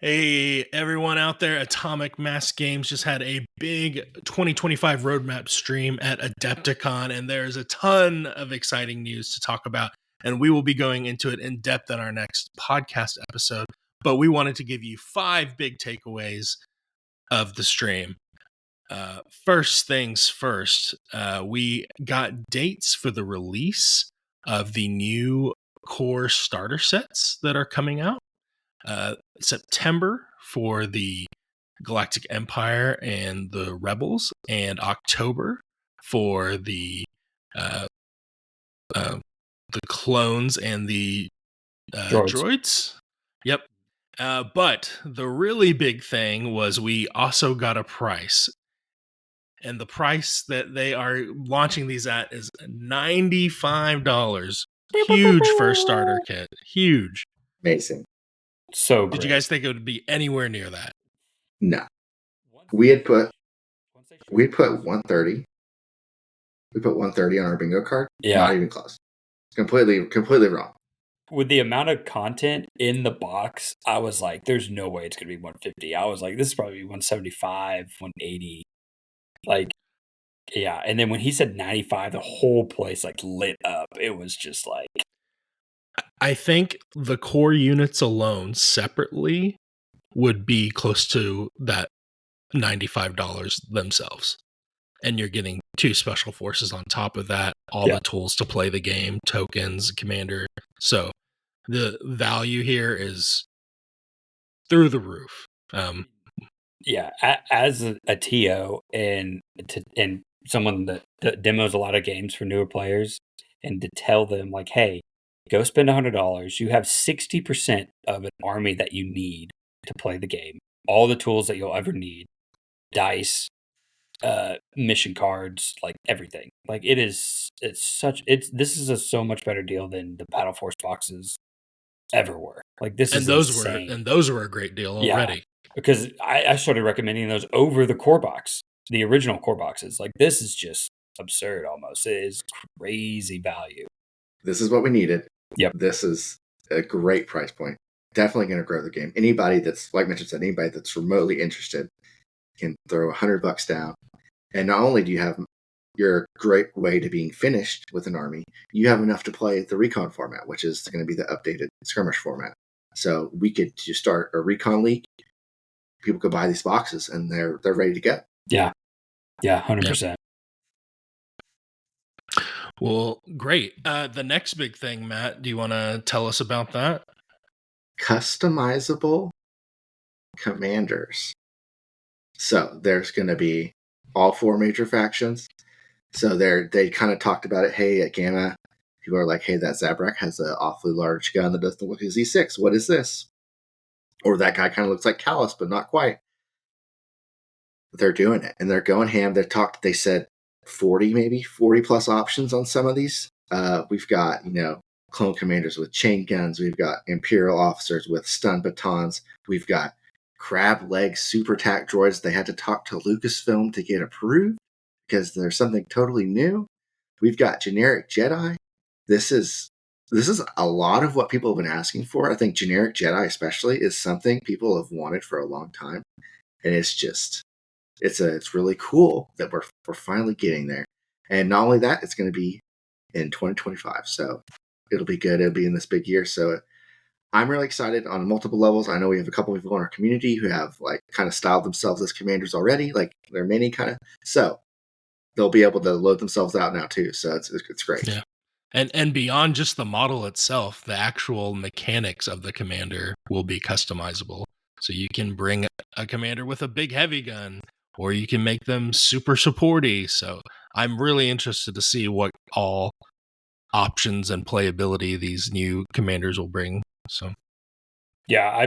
Hey, everyone out there, Atomic Mass Games just had a big 2025 roadmap stream at Adepticon, and there's a ton of exciting news to talk about. And we will be going into it in depth in our next podcast episode. But we wanted to give you 5 big takeaways of the stream. First things first, we got dates for the release of the new core starter sets that are coming out. September for the Galactic Empire and the Rebels, and October for uh, the clones and the droids. Yep. But the really big thing was we also got a price. And the price that they are launching these at is $95. Huge for a starter kit. Huge. Amazing. So great. Did you guys think it would be anywhere near that? No. We had put 130. We put 130 on our bingo card. Yeah. Not even close. Completely wrong. With the amount of content in the box, I was like, there's no way it's going to be 150. I was like, this is probably 175, 180. Like, yeah. And then when he said 95, the whole place like lit up. It was just like, I think the core units alone separately would be close to that $95 themselves. And you're getting 2 special forces on top of that, all the tools to play the game, tokens, commander. So the value here is through the roof. Yeah, as a TO and someone that demos a lot of games for newer players, and to tell them like, hey, go spend $100. You have 60% of an army that you need to play the game. All the tools that you'll ever need, dice, mission cards, like everything. Like this is a so much better deal than the Battle Force boxes ever were. Like this is insane. Those were a great deal already. Yeah, because I started recommending those over the core box, the original core boxes. Like this is just absurd almost. It is crazy value. This is what we needed. Yep. This is a great price point. Definitely going to grow the game. Anybody that's, like Mitch said, anybody that's remotely interested can throw $100 down. And not only do you have your great way to being finished with an army, you have enough to play the recon format, which is going to be the updated skirmish format. So we could just start a recon league. People could buy these boxes and they're ready to go. Yeah. 100%. Well, great. The next big thing, Matt, do you want to tell us about that? Customizable commanders. So there's going to be all 4 major factions. So they kind of talked about it. Hey, at Gamma, people are like, hey, that Zabrak has an awfully large gun that doesn't look like a Z6. What is this? Or that guy kind of looks like Callus, but not quite. They're doing it, and they're going ham. They said 40 plus options on some of these. We've got, clone commanders with chain guns. We've got Imperial officers with stun batons. We've got crab leg super tac droids. They had to talk to Lucasfilm to get approved because there's something totally new. We've got generic Jedi. This is a lot of what people have been asking for. I think generic Jedi especially is something people have wanted for a long time. And it's really cool that we're finally getting there. And not only that, it's going to be in 2025. So it'll be good. It'll be in this big year. So I'm really excited on multiple levels. I know we have a couple of people in our community who have like kind of styled themselves as commanders already, like they're mini kind of. So they'll be able to load themselves out now too. So it's great. Yeah. And beyond just the model itself, the actual mechanics of the commander will be customizable. So you can bring a commander with a big heavy gun, or you can make them super supporty. So I'm really interested to see what all options and playability these new commanders will bring. So yeah,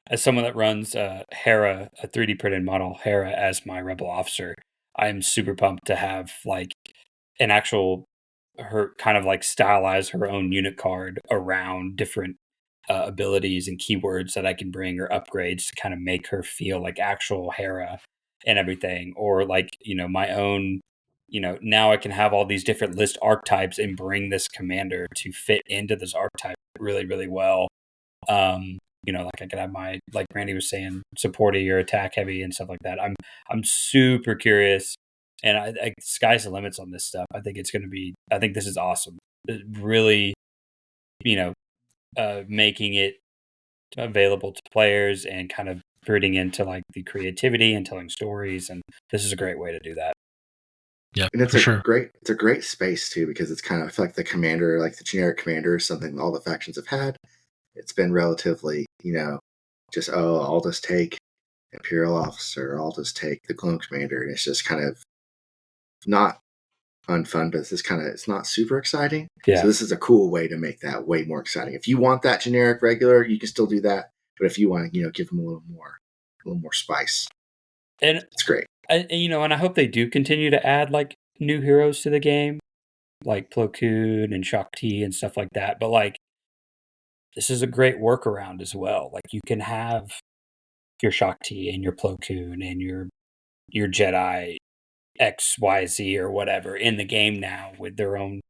as someone that runs Hera, a 3D printed model Hera as my rebel officer, I am super pumped to have like an actual her kind of like stylize her own unit card around different abilities and keywords that I can bring or upgrades to kind of make her feel like actual Hera and everything, or like my own. Now I can have all these different list archetypes and bring this commander to fit into this archetype really, really well. like I could have my, like Randy was saying, supporty or attack heavy and stuff like that. I'm super curious, and I sky's the limits on this stuff. I think it's going to be. I think this is awesome. It really, making it available to players and kind of rooting into like the creativity and telling stories, and this is a great way to do that. Yeah, And it's for sure. it's a great space too, because it's kind of, I feel like the commander, like the generic commander, is something all the factions have had. It's been relatively, just I'll just take Imperial Officer, I'll just take the Clone Commander, and it's just kind of not unfun, but it's not super exciting. Yeah. So this is a cool way to make that way more exciting. If you want that generic regular, you can still do that. But if you want to, give them a little more spice, And it's great. And I hope they do continue to add like new heroes to the game, like Plo Koon and Shakti and stuff like that. But like, this is a great workaround as well. Like, you can have your Shakti and your Plo Koon and your Jedi XYZ or whatever in the game now with their own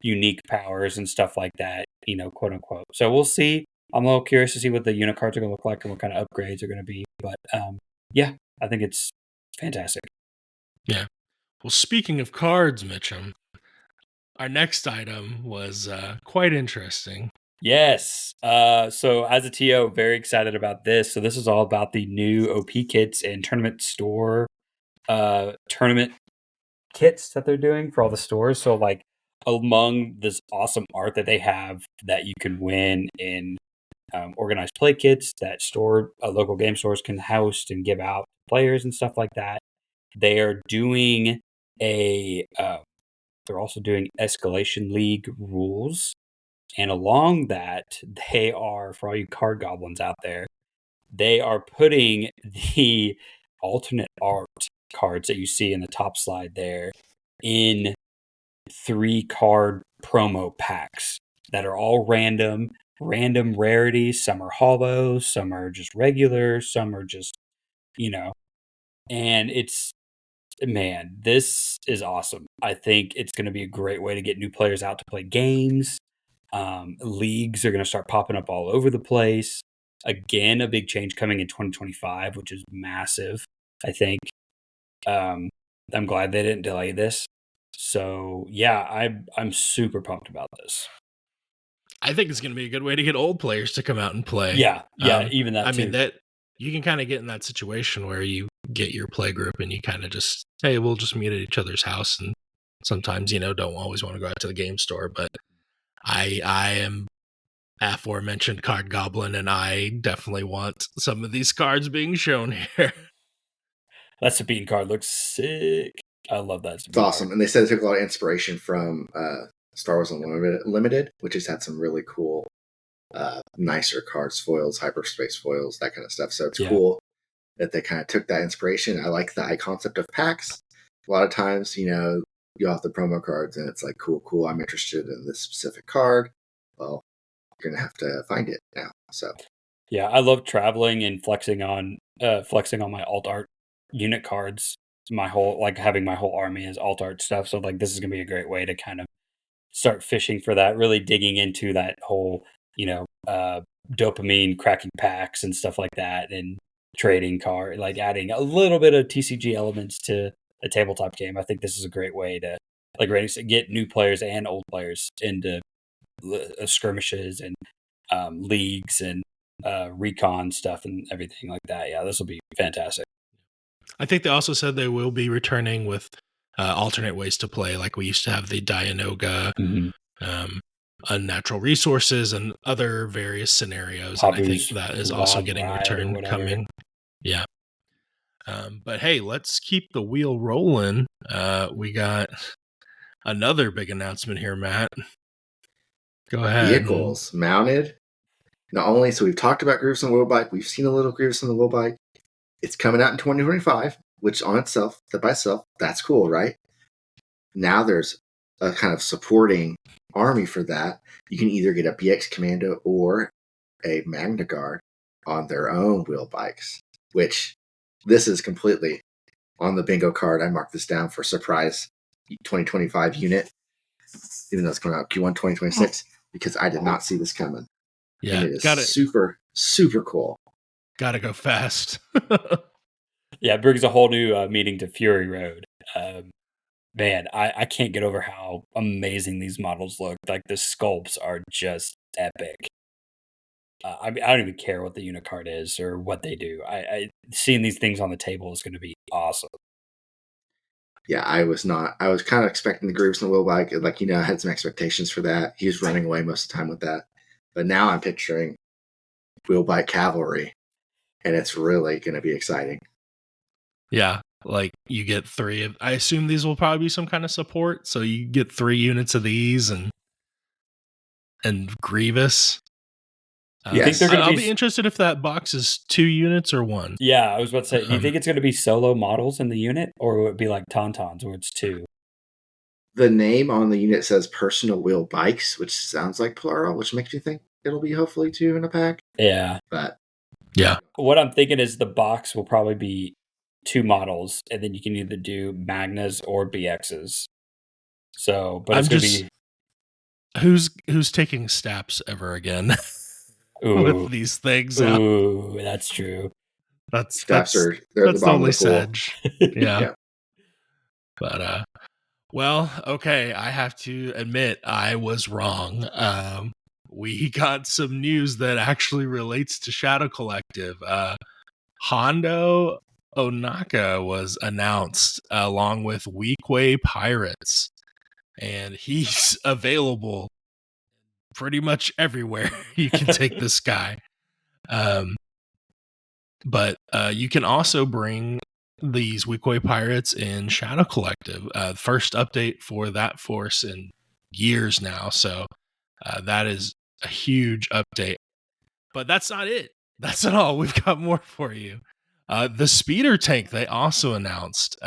unique powers and stuff like that, quote unquote. So we'll see. I'm a little curious to see what the unit cards are going to look like and what kind of upgrades are going to be. But yeah, I think it's fantastic. Yeah. Well, speaking of cards, Mitchum, our next item was quite interesting. Yes. So as a TO, very excited about this. So this is all about the new OP kits and tournament store tournament kits that they're doing for all the stores. So like, among this awesome art that they have that you can win in organized play kits that local game stores can host and give out to players and stuff like that, they are doing they're also doing Escalation League rules. And along that, they are, for all you card goblins out there, they are putting the alternate art cards that you see in the top slide there in 3-card promo packs that are all random rarities. Some are hollow, some are just regular, some are just, and man, this is awesome. I think it's going to be a great way to get new players out to play games. Leagues are going to start popping up all over the place. Again, a big change coming in 2025, which is massive, I think. I'm glad they didn't delay this. So yeah, I'm super pumped about this. I think it's going to be a good way to get old players to come out and play. Yeah, even that too. I mean, that you can kind of get in that situation where you get your play group and you kind of just, hey, we'll just meet at each other's house, and sometimes don't always want to go out to the game store. But I am aforementioned card goblin, and I definitely want some of these cards being shown here. That Sabine card looks sick. I love that. It's awesome. Card. And they said it took a lot of inspiration from Star Wars Unlimited, which has had some really cool, nicer cards, foils, hyperspace foils, that kind of stuff. So it's cool that they kind of took that inspiration. I like the concept of packs. A lot of times, you have the promo cards and it's like, cool, I'm interested in this specific card. Well, you're going to have to find it now. So yeah, I love traveling and flexing on my alt art unit cards. Having my whole army as alt art stuff. So like, this is going to be a great way to kind of start fishing for that, really digging into that whole, dopamine cracking packs and stuff like that, and trading card, like adding a little bit of TCG elements to a tabletop game. I think this is a great way to, like Randy said, get new players and old players into skirmishes and leagues and recon stuff and everything like that. Yeah, this will be fantastic. I think they also said they will be returning with alternate ways to play. Like we used to have the Dianoga, unnatural resources, and other various scenarios. And I think that is also getting returned coming. Yeah. But hey, let's keep the wheel rolling. We got another big announcement here, Matt. Go ahead. Vehicles mounted. Not only, so we've talked about Grievous on the Wheelbike. We've seen a little Grievous on the Wheelbike. It's coming out in 2025, which on itself, that by itself, that's cool, right? Now there's a kind of supporting army for that. You can either get a BX Commando or a Magna Guard on their own wheel bikes, which this is completely on the bingo card. I marked this down for surprise 2025 unit, even though it's coming out Q1 2026, because I did not see this coming. Yeah, and it is super, super cool. Gotta go fast. Yeah, it brings a whole new meaning to Fury Road. Man, I can't get over how amazing these models look. Like the sculpts are just epic. I mean, I don't even care what the unit card is or what they do. I seeing these things on the table is going to be awesome. Yeah, I was kind of expecting the Grooves and the Wheelbike. Like, I had some expectations for that. He was running away most of the time with that. But now I'm picturing Wheelbike Cavalry, and it's really going to be exciting. Yeah, like you get 3 of. I assume these will probably be some kind of support, so you get 3 units of these and Grievous. You think they're going to I'll be be interested if that box is 2 units or 1. Yeah, I was about to say, do you think it's going to be solo models in the unit, or will it be like Tauntauns, where it's 2? The name on the unit says personal wheel bikes, which sounds like plural, which makes me think it'll be hopefully 2 in a pack. Yeah. But yeah, what I'm thinking is the box will probably be 2 models, and then you can either do Magnas or BXs. So, but it's going to be who's taking steps ever again with these things out. Ooh, that's true. they're That's the the bottom only of the pool. sedge. Yeah. Yeah. But well, okay, I have to admit I was wrong. We got some news that actually relates to Shadow Collective. Hondo Onaka was announced along with Weekway Pirates, and he's available pretty much everywhere. You can take this guy. But you can also bring these Weekway Pirates in Shadow Collective. First update for that force in years now. So that is a huge update. But that's not it. That's not all. We've got more for you. The speeder tank they also announced.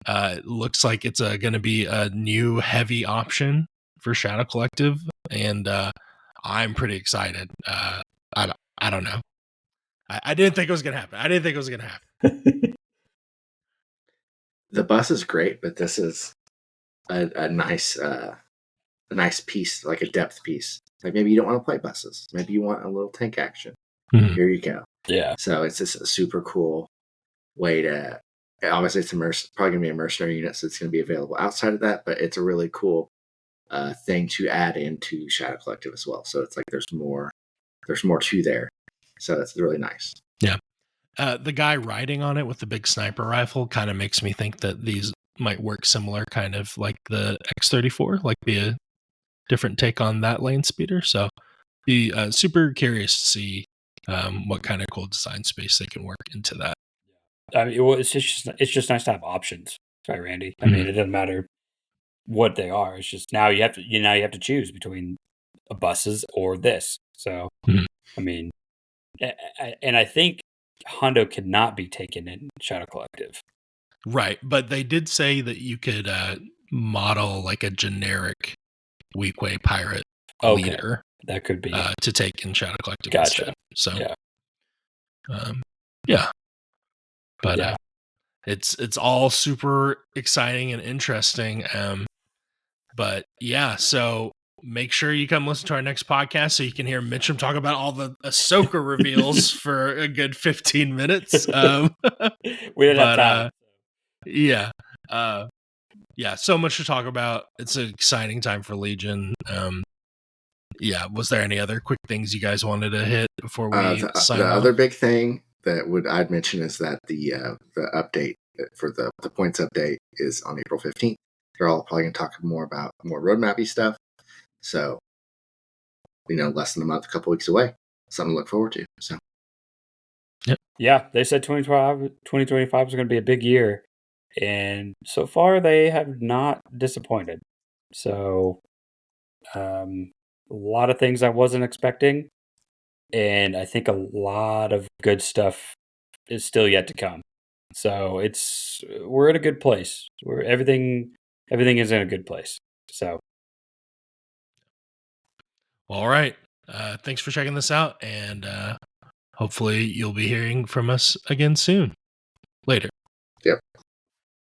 It looks like it's going to be a new heavy option for Shadow Collective, and I'm pretty excited. I don't know. I didn't think it was going to happen. The bus is great, but this is a nice piece, like a depth piece. Like maybe you don't want to play buses. Maybe you want a little tank action. Mm-hmm. Here you go. Yeah. So it's just a super cool way to. Obviously, it's probably going to be a mercenary unit, so it's going to be available outside of that. But it's a really cool thing to add into Shadow Collective as well. So it's like there's more to there. So that's really nice. Yeah. The guy riding on it with the big sniper rifle kind of makes me think that these might work similar, kind of like the X-34, like be a different take on that lane speeder. So be super curious to see what kind of cool design space they can work into that. I mean, well, it's just nice to have options, right, Randy? I mean, it doesn't matter what they are. It's just now you have to choose between buses or this. So, I mean, and I think Hondo could not be taken in Shadow Collective. Right, but they did say that you could model like a generic Weekway pirate leader. That could be to take in Shadow Collective. Gotcha. Instead. So, yeah. But it's all super exciting and interesting. But yeah, so make sure you come listen to our next podcast so you can hear Mitchum talk about all the Ahsoka reveals for a good 15 minutes. We didn't have time. Yeah. Yeah, so much to talk about. It's an exciting time for Legion. Yeah, was there any other quick things you guys wanted to hit before we sign off? The other big thing that I'd mention is that the update for the points update is on April 15th. They're all probably going to talk more about more roadmappy stuff. So, less than a month, a couple weeks away. Something to look forward to. So, yep. Yeah, they said 2025 is going to be a big year. And so far, they have not disappointed. So, a lot of things I wasn't expecting. And I think a lot of good stuff is still yet to come. So we're in a good place. Everything is in a good place. So, all right. Thanks for checking this out, and hopefully you'll be hearing from us again soon. Later. Yep.